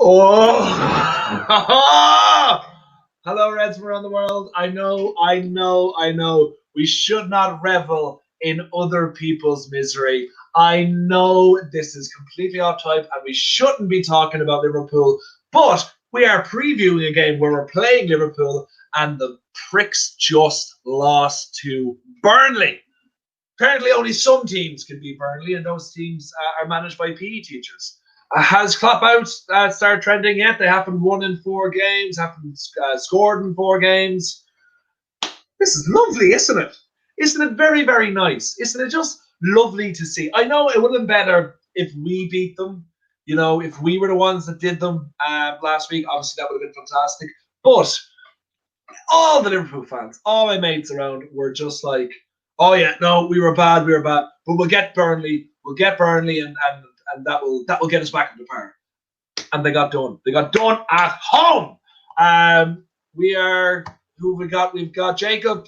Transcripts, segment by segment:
Oh, hello, Reds from around the world. I know. We should not revel in other people's misery. I know this is completely off type and we shouldn't be talking about Liverpool, but we are previewing a game where we're playing Liverpool and the pricks just lost to Burnley. Apparently, only some teams can beat Burnley, and those teams are managed by PE teachers. Has Klopp out started trending yet? They haven't won in 4 games, haven't scored in 4 games. This is lovely, isn't it? Isn't it very, very nice? Isn't it just lovely to see? I know it would have been better if we beat them. You know, if we were the ones that did them last week, obviously that would have been fantastic. But all the Liverpool fans, all my mates around were just like, oh yeah, no, we were bad, but we'll get Burnley, and that will get us back into power. And they got done. They got done at home. We've got Jacob.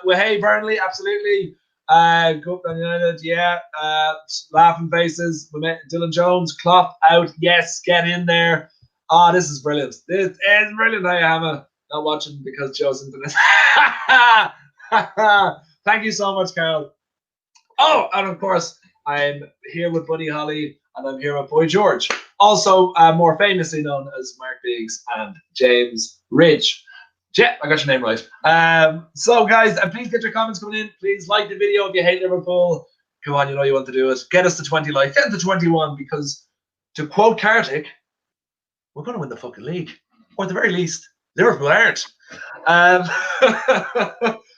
Hey, Burnley, absolutely. Go United, yeah. Laughing faces. We met Dylan Jones, Klopp out. Yes, get in there. Oh, this is brilliant. This is brilliant. I am not watching because Joe's into this. Thank you so much, Carol. Oh, and of course, I'm here with Buddy Holly, and I'm here with Boy George, also more famously known as Mark Biggs and James Ridge. Yeah, I got your name right. So, guys, please get your comments coming in. Please like the video if you hate Liverpool. Come on, you know you want to do it. Get us to 20 likes. Get it to 21, because, to quote Kartik, we're going to win the fucking league. Or at the very least, Liverpool aren't.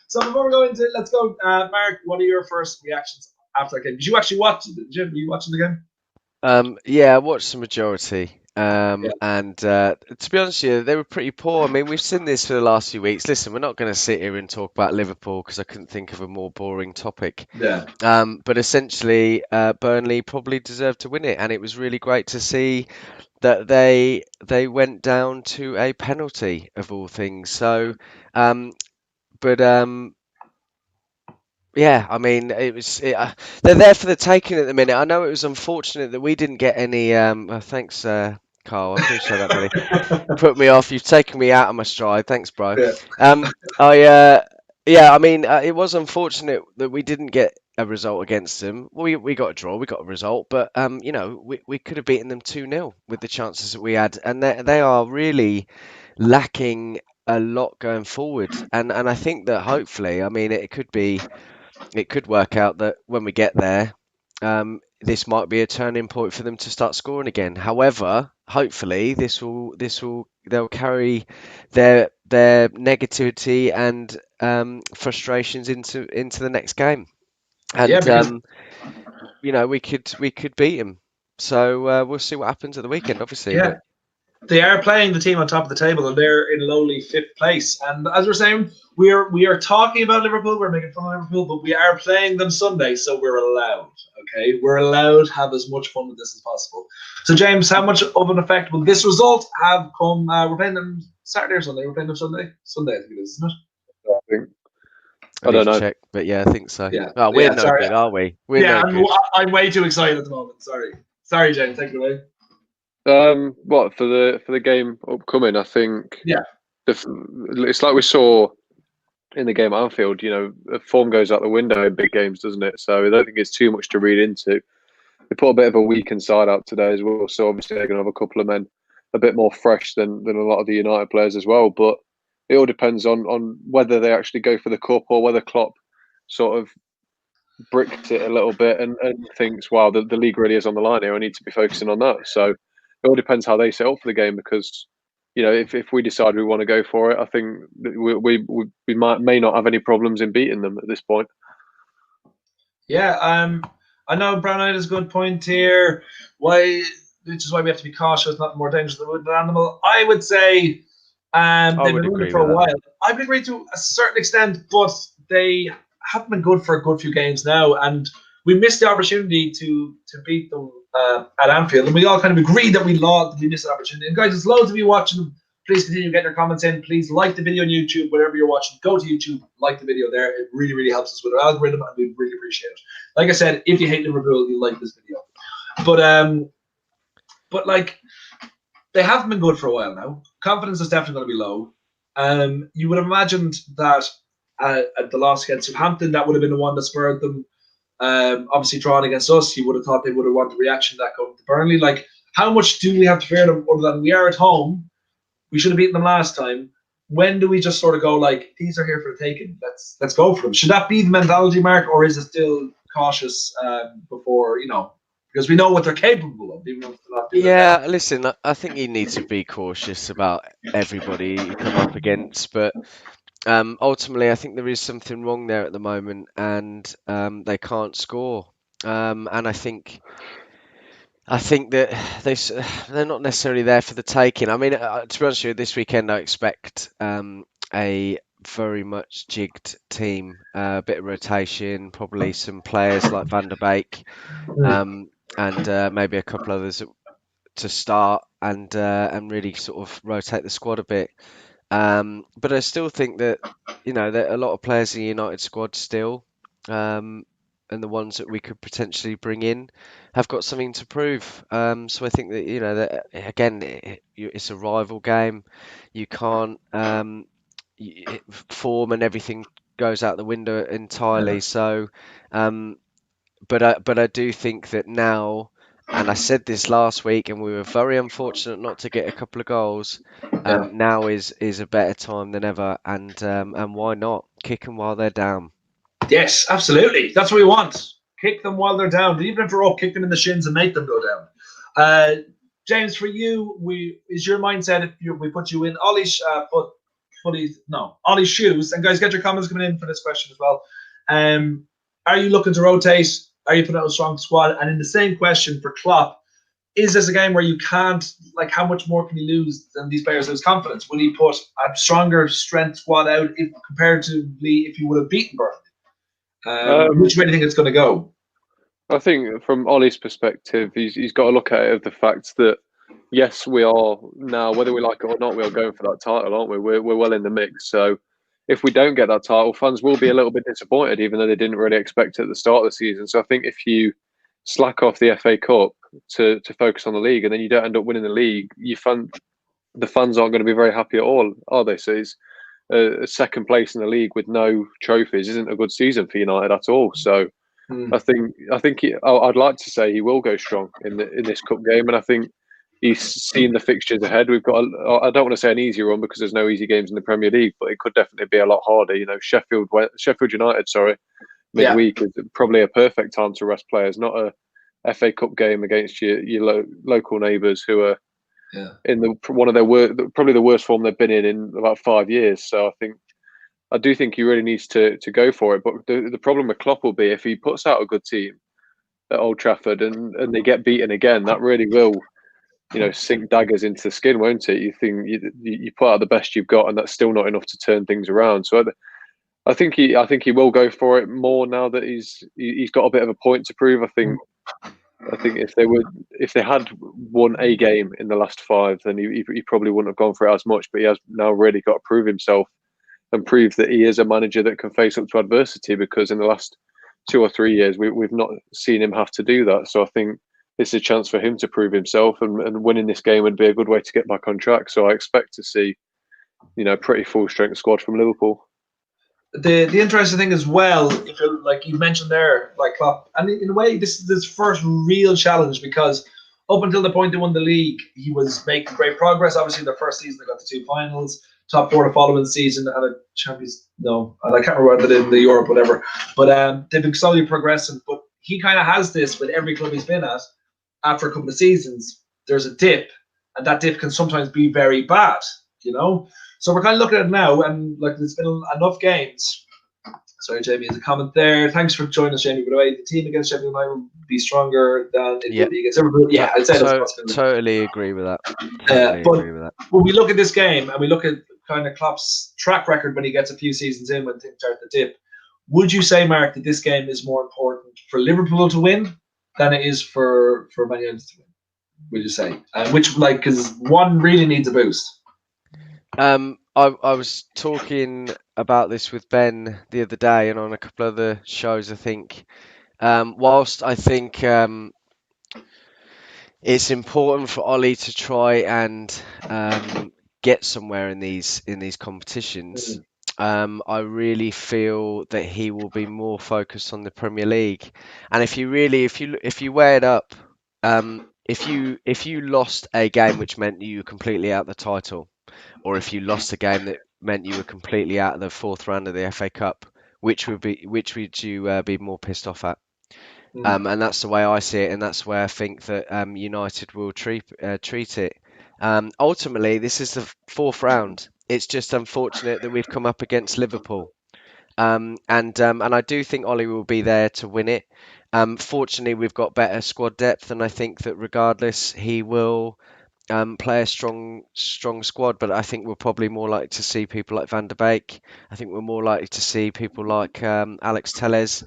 So before we go into it, let's go. Mark, what are your first reactions after that game? Did you actually watch it? Jim, were you watching the game? Yeah, I watched the majority. And to be honest with you, they were pretty poor. I mean, we've seen this for the last few weeks. Listen, we're not going to sit here and talk about Liverpool because I couldn't think of a more boring topic. Yeah. But essentially, Burnley probably deserved to win it, and it was really great to see that they went down to a penalty of all things. So, yeah, I mean, they're there for the taking at the minute. I know it was unfortunate that we didn't get any. Thanks, Carl. I appreciate that, buddy. Put me off. You've taken me out of my stride. Thanks, bro. Yeah, I mean, it was unfortunate that we didn't get a result against them. We got a draw, we got a result, but we could have beaten them 2-0 with the chances that we had, and they are really lacking a lot going forward. And I think that hopefully, I mean, it could work out that when we get there, this might be a turning point for them to start scoring again. However, hopefully they'll carry their negativity and frustrations into the next game, and we could beat them. So we'll see what happens at the weekend, obviously. Yeah. They are playing the team on top of the table, and they're in lowly 5th place. And as we're saying, we are talking about Liverpool, we're making fun of Liverpool, but we are playing them Sunday, so we're allowed. Okay, we're allowed to have as much fun with this as possible. So, James, how much of an effect will this result have come? We're playing them Saturday or Sunday. We're playing them Sunday. Sunday, I think it is, isn't it? I don't know. Check, but yeah, I think so. Yeah. Oh, we're no good, are we? I'm way too excited at the moment. Sorry, James. Take it away. What for the game upcoming? I think it's like we saw in the game at Anfield. Form goes out the window in big games, doesn't it? So I don't think it's too much to read into. They put a bit of a weakened side out today as well, so obviously they're going to have a couple of men a bit more fresh than a lot of the United players as well. But it all depends on whether they actually go for the cup or whether Klopp sort of bricks it a little bit and thinks, wow, the league really is on the line here. I need to be focusing on that. So it all depends how they set up for the game, because if we decide we want to go for it, I think we may not have any problems in beating them at this point. Yeah, I know Brown Eyed is a good point here. Which is why we have to be cautious, not more dangerous than a wounded animal. I would say they've been wounded for a while. I would agree to a certain extent, but they haven't been good for a good few games now, and we missed the opportunity to beat them at Anfield, and we all kind of agreed that we missed the opportunity. And guys, there's loads of you watching them. Please continue to get your comments in. Please like the video on YouTube, wherever you're watching. Go to YouTube, like the video there. It really, really helps us with our algorithm, and we really appreciate it. Like I said, if you hate Liverpool, you like this video. But like, they haven't been good for a while now. Confidence is definitely going to be low. You would have imagined that at the loss against Southampton, that would have been the one that spurred them. Obviously, drawing against us, you would have thought they would have wanted a reaction to that going to Burnley. Like, how much do we have to fear them other than we are at home? We should have beaten them last time. When do we just sort of go like, these are here for the taking? Let's go for them. Should that be the mentality, Mark, or is it still cautious before, because we know what they're capable of, even if they're not doing Yeah, listen, I think you need to be cautious about everybody you come up against, but ultimately, I think there is something wrong there at the moment, and they can't score. And I think that they're not necessarily there for the taking. I mean, to be honest with you, this weekend I expect a very much jigged team, a bit of rotation, probably some players like Van der Beek, and maybe a couple others to start and really sort of rotate the squad a bit. But I still think that there are a lot of players in the United squad still, and the ones that we could potentially bring in have got something to prove. So I think that that again, it's a rival game. You can't form and everything goes out the window entirely. So, but I do think that now. And I said this last week, and we were very unfortunate not to get a couple of goals. Now is a better time than ever, and why not kick them while they're down? Yes, absolutely. That's what we want. Kick them while they're down. Even if they're up, kick them in the shins and make them go down. James, for you, is your mindset if we put you in Ollie's Ollie's shoes? And guys, get your comments coming in for this question as well. Are you looking to rotate? Are you putting out a strong squad? And in the same question for Klopp, is this a game where you can't, like, how much more can you lose than these players lose confidence? Will he put a stronger strength squad out comparatively if you would have beaten Burnley? Which way do you think it's going to go? I think from Ollie's perspective, he's got to look at it of the fact that, yes, we are now, whether we like it or not, we are going for that title, aren't we? We're well in the mix. So if we don't get that title, fans will be a little bit disappointed, even though they didn't really expect it at the start of the season. So I think if you slack off the FA Cup to focus on the league, and then you don't end up winning the league, the fans aren't going to be very happy at all, are they? So it's a second place in the league with no trophies isn't a good season for United at all. So I think I'd like to say he will go strong in this cup game, and I think he's seen the fixtures ahead. We've got I don't want to say an easy run because there's no easy games in the Premier League, but it could definitely be a lot harder. Sheffield United, midweek is probably a perfect time to rest players, not a FA Cup game against your local neighbours who are in one of their probably the worst form they've been in about 5 years. So I do think he really needs to go for it. But the problem with Klopp will be if he puts out a good team at Old Trafford and they get beaten again, that really will sink daggers into the skin, won't it? You think you put out the best you've got, and that's still not enough to turn things around. So I think he will go for it more now that he's got a bit of a point to prove. I think if they had won a game in the last 5, then he probably wouldn't have gone for it as much. But he has now really got to prove himself and prove that he is a manager that can face up to adversity. Because in the last 2 or 3 years, we've not seen him have to do that. So I think it's a chance for him to prove himself, and winning this game would be a good way to get back on track. So I expect to see, pretty full strength squad from Liverpool. The interesting thing as well, if like you mentioned there, like Klopp, and in a way, this is his first real challenge, because up until the point they won the league, he was making great progress. Obviously, their first season, they got to 2 finals, top 4 the following season, and a Champions. No, I can't remember what they did in the Europe, whatever. But they've been slowly progressing. But he kind of has this with every club he's been at. After a couple of seasons, there's a dip, and that dip can sometimes be very bad. So we're kind of looking at it now, and like there's been enough games. Sorry, Jamie, there's a comment there. Thanks for joining us, Jamie. By the way, the team against Sheffield United will be stronger than it will be against Liverpool. Yeah, I'd say that's possible. Totally agree with that. Agree with that. When we look at this game and we look at kind of Klopp's track record when he gets a few seasons in, when things start to dip, would you say, Mark, that this game is more important for Liverpool to win than it is for Man United to win? Would you say? Because one really needs a boost. I was talking about this with Ben the other day and on a couple of other shows, I think. Whilst I think It's important for Ollie to try and get somewhere in these competitions. I really feel that he will be more focused on the Premier League, and if you weigh it up, if you lost a game which meant you were completely out of the title, or if you lost a game that meant you were completely out of the fourth round of the FA Cup, which would you be more pissed off at? And that's the way I see it, and that's the way I think that United will treat it. Ultimately, this is the fourth round. It's just unfortunate that we've come up against Liverpool, and I do think Ollie will be there to win it. Fortunately, we've got better squad depth, and I think that regardless, he will play a strong squad. But I think we're probably more likely to see people like Van der Beek. I think we're more likely to see people like Alex Telles.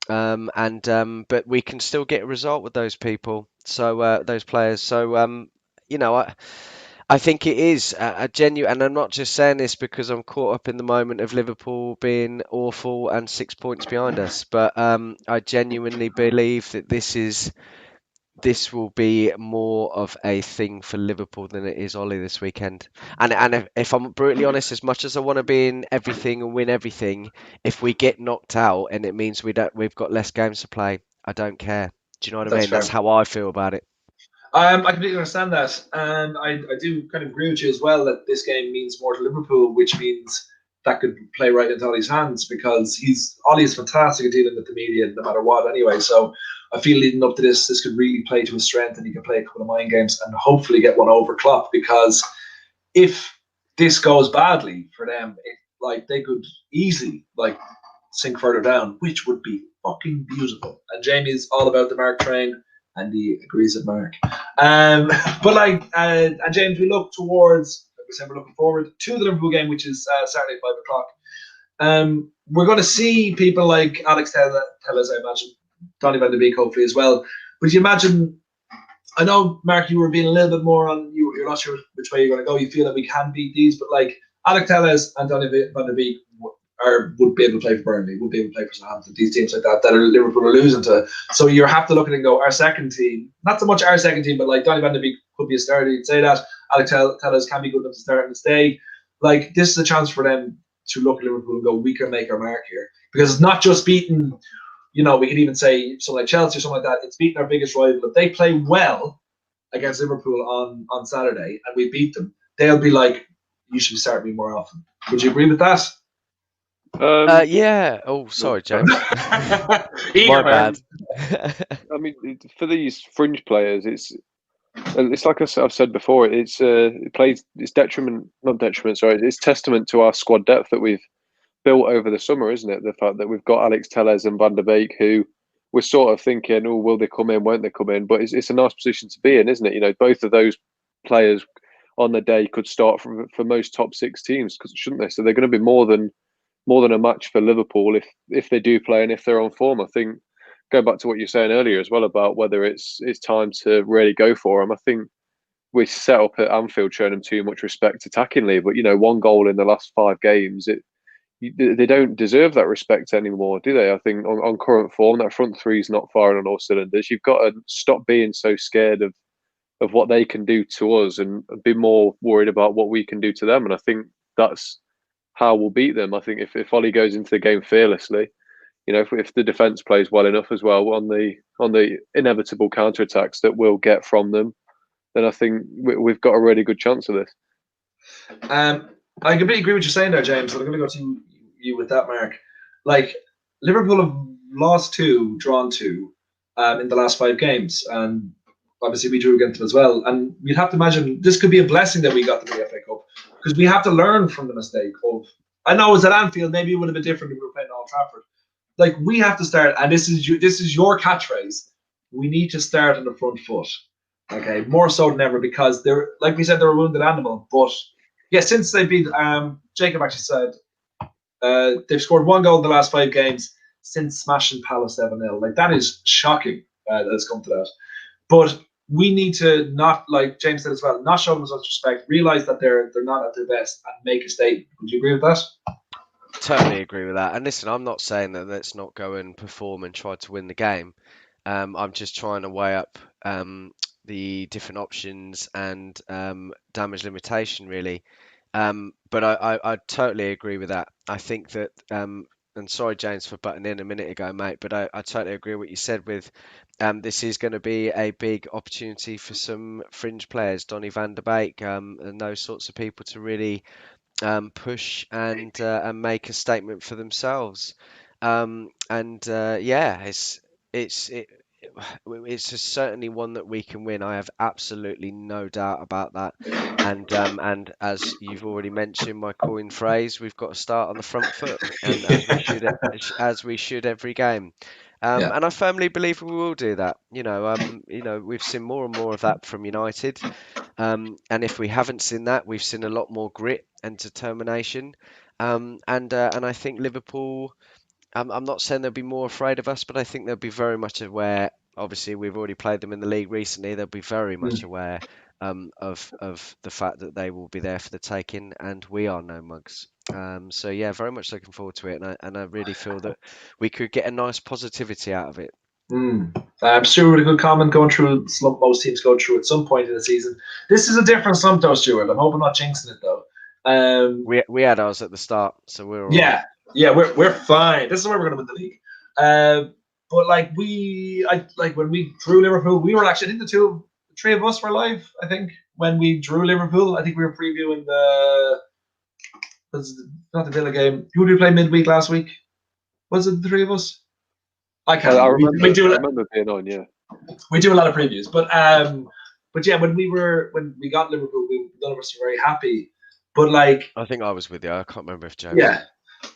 But we can still get a result with those people. So those players. So I think it is a genuine, and I'm not just saying this because I'm caught up in the moment of Liverpool being awful and 6 points behind us, but I genuinely believe that this will be more of a thing for Liverpool than it is Ollie this weekend. And if I'm brutally honest, as much as I want to be in everything and win everything, if we get knocked out and it means we've got less games to play, I don't care. Do you know what I That's mean? fair. That's how I feel about it. I completely understand that, and I do kind of agree with you as well that this game means more to Liverpool, which means that could play right into Ollie's hands because Ollie is fantastic at dealing with the media no matter what. Anyway, so I feel leading up to this could really play to his strength, and he can play a couple of mind games and hopefully get one over Klopp. Because if this goes badly for them, they could easily sink further down, which would be fucking beautiful. And Jamie's all about the Mark train, and he agrees with Mark. And James, we look towards, like we said, we're looking forward to the Liverpool game, which is Saturday at 5 o'clock. We're going to see people like Alex Telles, I imagine, Donny van de Beek hopefully as well. But you imagine, I know, Mark, you were being a little bit more on, you're not sure which way you're going to go. You feel that we can beat these, but like Alex Telles and Donny van de Beek would be able to play for Burnley, would be able to play for Southampton, these teams like that are Liverpool are losing to. So you have to look at it and go, our second team, not so much our second team, but like Donny van de Beek could be a starter, you'd say that. Alex Telles can be good enough to start and stay. Like, this is a chance for them to look at Liverpool and go, we can make our mark here. Because it's not just beating, we could even say something like Chelsea or something like that, it's beating our biggest rival. If they play well against Liverpool on Saturday and we beat them, they'll be like, you should start me more often. Would you agree with that? Yeah. Oh, sorry, James. My bad. I mean, for these fringe players, it's like I've said before. It's testament to our squad depth that we've built over the summer, isn't it? The fact that we've got Alex Telles and Van der Beek, who we're sort of thinking, oh, will they come in? Won't they come in? But it's a nice position to be in, isn't it? Both of those players on the day could start for most top six teams, shouldn't they? So they're going to be more than a match for Liverpool if they do play and if they're on form. I think going back to what you're saying earlier as well about whether it's time to really go for them. I think we set up at Anfield showing them too much respect attackingly, but one goal in the last 5 games, they don't deserve that respect anymore, do they? I think on current form, that front three is not firing on all cylinders. You've got to stop being so scared of what they can do to us and be more worried about what we can do to them. And I think that's how we'll beat them. I think if Ollie goes into the game fearlessly, if the defence plays well enough as well on the inevitable counter attacks that we'll get from them, then I think we've got a really good chance of this. I completely agree with what you're saying there, James. I'm going to go to you with that, Mark. Like, Liverpool have lost 2, drawn 2 in the last 5 games, and obviously we drew against them as well. And you'd have to imagine this could be a blessing that we got to the FA Cup, because we have to learn from the mistake of. I know it was at Anfield, maybe it would have been different if we were playing at Old Trafford. Like, we have to start, and this is your catchphrase. We need to start on the front foot, okay, more so than ever, because they're, like we said, they're a wounded animal. But yeah, since they beat, Jacob actually said they've scored 1 goal in the last 5 games since smashing Palace 7-0. Like, that is shocking that it's come to that. But we need to not, like James said as well, not show them as much respect, realise that they're not at their best, and make a statement. Would you agree with that? Totally agree with that. And listen, I'm not saying that let's not go and perform and try to win the game. I'm just trying to weigh up the different options and damage limitation really. But I totally agree with that. I think that and sorry James for butting in a minute ago, mate, but I totally agree with what you said with this is going to be a big opportunity for some fringe players, Donny van der Beek, and those sorts of people to really push and make a statement for themselves. Yeah, it's just certainly one that we can win. I have absolutely no doubt about that. And as you've already mentioned, my coin phrase, we've got to start on the front foot, and as we should every game. Yeah. And I firmly believe we will do that. We've seen more and more of that from United. And if we haven't seen that, we've seen a lot more grit and determination. And I think Liverpool. I'm not saying they'll be more afraid of us, but I think they'll be very much aware. Obviously, we've already played them in the league recently. They'll be very much aware of the fact that they will be there for the taking, and we are no mugs. So yeah, very much looking forward to it, and I really feel that we could get a nice positivity out of it. I'm sure with a good comment going through slump most teams go through at some point in the season. This is a different slump though, Stuart. I'm hoping not jinxing it though. We had ours at the start, so we're all yeah, right. Yeah, we're fine. This is where we're going to win the league. But like when we drew Liverpool, we were actually, I think the three of us were live. I think when we drew Liverpool, I think we were previewing not the Villa game. Who did we play midweek last week? Was it the three of us? I can't. I remember. I remember being on. Yeah, we do a lot of previews, but yeah, when we got Liverpool, none of us were very happy. But like, I think I was with you. I can't remember if James. Yeah,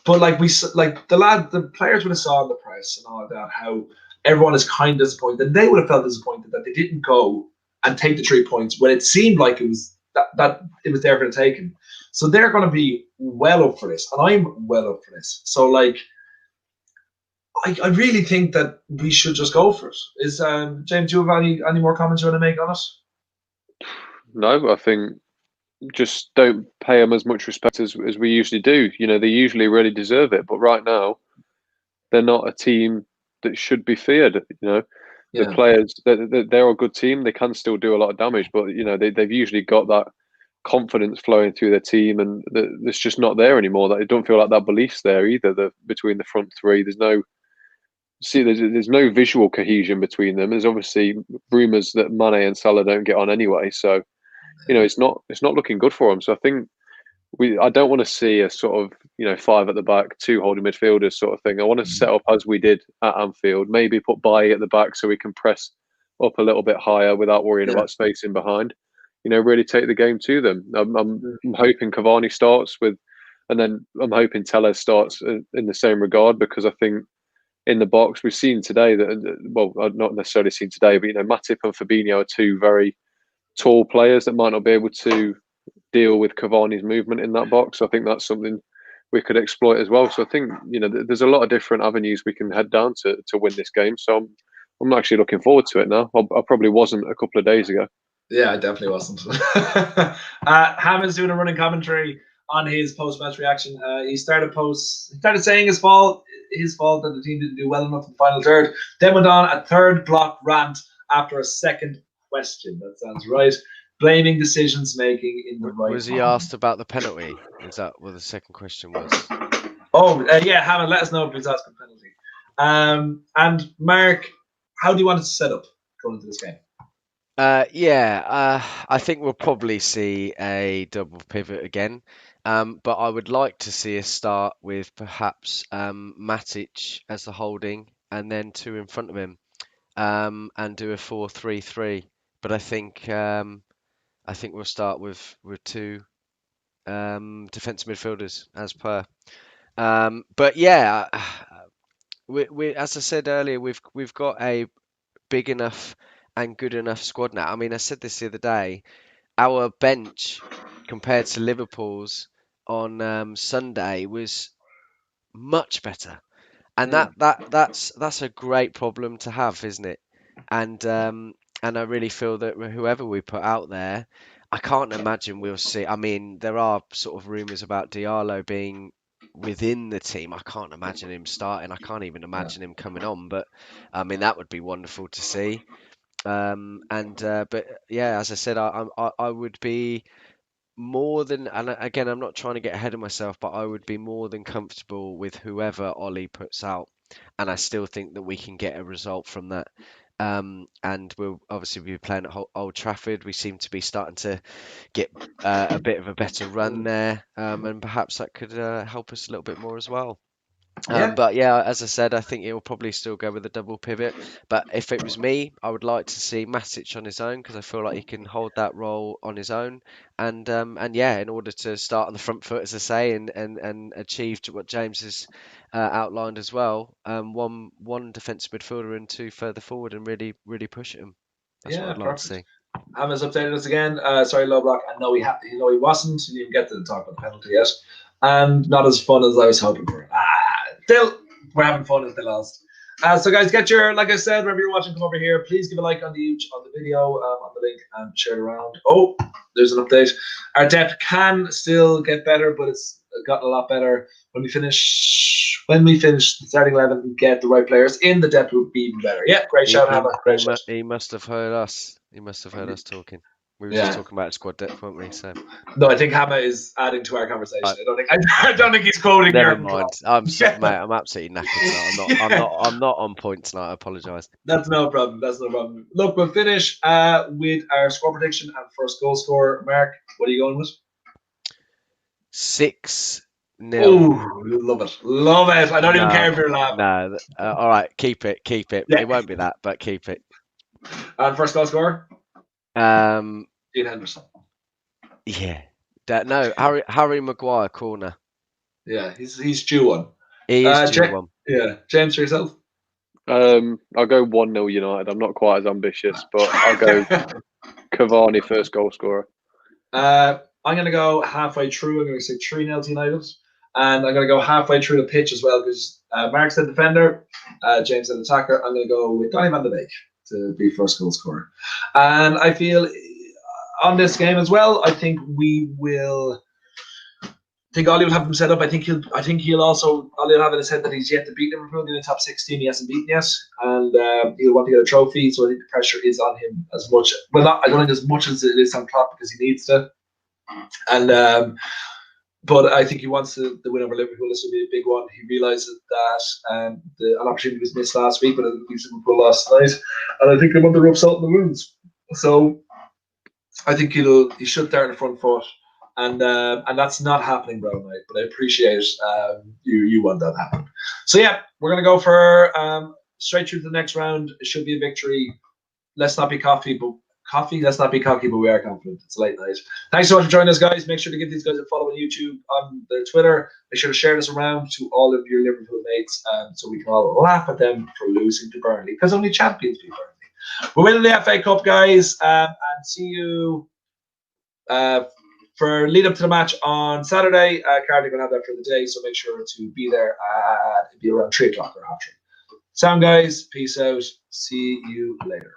but like the players would have saw in the press and all of that how everyone is kind of disappointed. And they would have felt disappointed that they didn't go and take the 3 points when it seemed like it was that it was there for the taking. So they're going to be well up for this, and I'm well up for this. So like, I really think that we should just go for it. Is James, do you have any more comments you want to make on it? No, I think just don't pay them as much respect as we usually do. They usually really deserve it, but right now they're not a team that should be feared. The players, they're a good team. They can still do a lot of damage, but they've usually got that confidence flowing through their team, and it's just not there anymore. That it don't feel like that belief's there either. Between the front three, there's no visual cohesion between them. There's obviously rumours that Mane and Salah don't get on anyway, so it's not looking good for them. So I think I don't want to see a sort of 5 at the back, 2 holding midfielders sort of thing. I want to set up as we did at Anfield, maybe put Bailly at the back so we can press up a little bit higher without worrying about spacing behind. Really take the game to them. I'm hoping Cavani starts and then I'm hoping Telles starts in the same regard, because I think in the box we've seen today that, well, not necessarily seen today, but Matip and Fabinho are 2 very tall players that might not be able to deal with Cavani's movement in that box. I think that's something we could exploit as well. So I think there's a lot of different avenues we can head down to win this game. So I'm actually looking forward to it now. I probably wasn't a couple of days ago. Yeah, I definitely wasn't. Hammond's doing a running commentary on his post-match reaction. He started saying his fault that the team didn't do well enough in the final third. Then went on a third block rant after a second question. That sounds right. Blaming decisions making in the right. Was he asked about the penalty? Is that what the second question was? Yeah, Hammond, let us know if he's asking penalty. And Mark, how do you want it to set up going into this game? I think we'll probably see a double pivot again. But I would like to see us start with perhaps Matic as the holding and then 2 in front of him, and do a 4-3-3. But I think we'll start with 2 defensive midfielders as per. But yeah, we as I said earlier, we've got a big enough and good enough squad now. I mean, I said this the other day. Our bench compared to Liverpool's on Sunday was much better, and that's a great problem to have, isn't it? And I really feel that whoever we put out there, I can't imagine we'll see. I mean, there are sort of rumours about Diallo being within the team. I can't imagine him starting. I can't even imagine him coming on. But I mean, that would be wonderful to see. But yeah, as I said, I would be more than, and again, I'm not trying to get ahead of myself, but I would be more than comfortable with whoever Ollie puts out, and I still think that we can get a result from that. And we'll obviously be playing at Old Trafford. We seem to be starting to get a bit of a better run there, and perhaps that could help us a little bit more as well. But yeah, as I said, I think he'll probably still go with a double pivot. But if it was me, I would like to see Matic on his own because I feel like he can hold that role on his own. And yeah, in order to start on the front foot, as I say, and achieve what James has outlined as well, one defensive midfielder and two further forward, and really push him. That's what I'd like to see. Hammers updated us again. Sorry, low block. I know he wasn't. He didn't get to talk about the penalty yet, and not as fun as I was hoping for. Still, we're having fun as they lost. So guys, get your, like I said, wherever you're watching, come over here. Please give a like on the video, on the link, and share it around. Oh, there's an update. Our depth can still get better, but it's gotten a lot better. When we finish the starting 11 and get the right players in, the depth would be even better. Yeah, great shout, Hammer. Great shout. He must have heard us. He must have heard us talking. We were just talking about squad depth, weren't we? So no, I think Hammer is adding to our conversation. I don't think he's quoting. Never mind. Mate, I'm absolutely knackered tonight. I'm not on point tonight. I apologise. That's no problem. Look, we'll finish with our score prediction and first goal scorer. Mark, what are you going with? 6-0. Oh, love it. I don't even care if you're laughing. No, all right, keep it. Yeah. It won't be that, but keep it. And first goal scorer? Dean Henderson. Yeah. No, Harry Maguire corner. Yeah, he's due one. He is due one. Yeah, James, for yourself? I'll go 1-0 United. I'm not quite as ambitious, but I'll go Cavani first goal scorer. I'm going to go halfway through. I'm going to say 3-0 to United. And I'm going to go halfway through the pitch as well because Mark's the defender, James the attacker. I'm going to go with Donny van de Beek to be first goal scorer. And I feel on this game as well, I think Ollie will have him set up. I think he'll also, Ollie will have in his head that he's yet to beat Liverpool in the top 16. He hasn't beaten yet, and he'll want to get a trophy. So I think the pressure is on him as much. Well, I don't think as much as it is on Klopp because he needs to. And but I think he wants the win over Liverpool. This will be a big one. He realises that an opportunity was missed last week, but Liverpool lost tonight, and I think they want to rub salt in the wounds. So I think he should start in the front foot. And that's not happening, bro, mate. But I appreciate you want that to happen. So yeah, we're gonna go for straight through to the next round. It should be a victory. Let's not be cocky, but let's not be cocky, but we are confident. It's a late night. Thanks so much for joining us, guys. Make sure to give these guys a follow on YouTube, on their Twitter. Make sure to share this around to all of your Liverpool mates, so we can all laugh at them for losing to Burnley, because only champions beat Burnley. We're winning the FA Cup, guys, and see you for lead up to the match on Saturday. Carly going to have that for the day, so make sure to be there. It'll be around 3 o'clock or after. Sound, guys. Peace out. See you later.